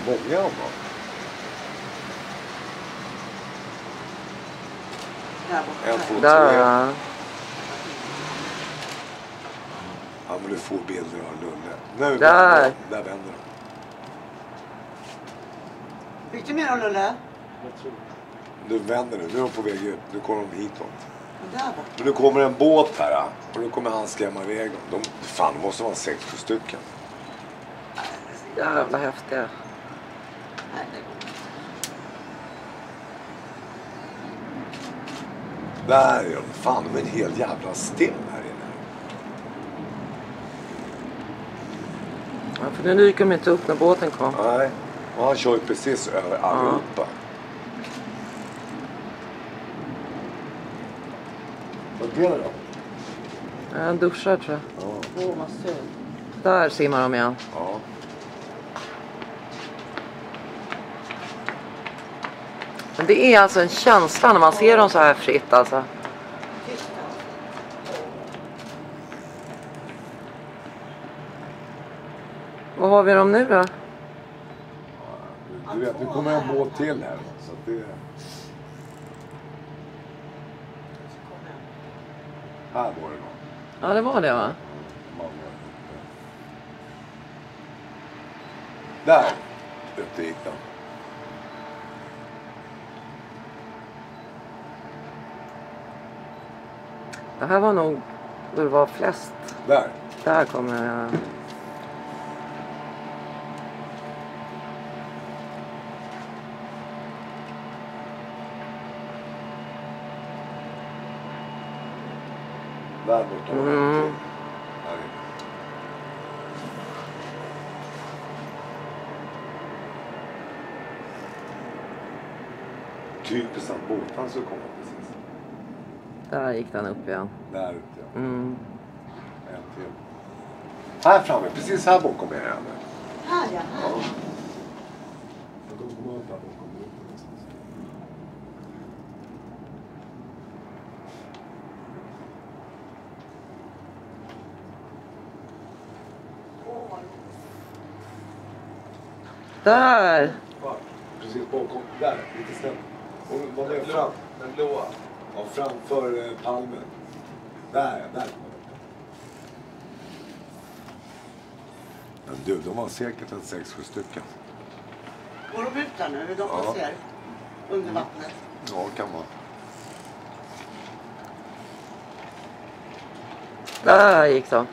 många av dem. En, två, tre. Där. Ja, men du får bilder av Lulle. Nu, Där. Där vänder de. Fick du med dem, Lulle? Nu vänder nu. Nu är de på väg ut. Nu kommer de hitåt. Där borta. Men nu kommer en båt här. Och nu kommer han skrämma iväg dem. Fan, det måste vara 6-7 stycken. Jävla häftiga. Där är de. Fan, de är en hel jävla still här inne. Ja, för nu dyker de inte upp när båten kom. Nej. Och han kör ju precis över allihopa. Vad är det då? Han duschar tror jag. Ja. Åh, vad söt. Där simmar de igen. Ja. Men det är alltså en känsla när man ser dem så här fritt alltså. Vad har vi dem nu då? Du vet, nu kommer en båt till här. Så att det... Här var det någon. Ja, det var det va? Där ute gick den. Det här var nog då det var flest. Där. Där kommer jag. Där borta var Mm. det. Här inne. Typiskt att båten skulle komma precis. Där gick den upp igen. Där ute, ja. Mm. En till. Här framme, precis här bakom er henne. Här, ja. Ja. Så de kommer upp här bakom båten någonstans. Där! Precis bakom. Där, lite snett. Och vad är det? Fram. Den blåa. Ja, framför palmen. Där, där. Men du, de har säkert en 6-7 stycken. Går de ut där nu? Är det de man Ja. ser? Under vattnet? Ja, kan man. Där gick de.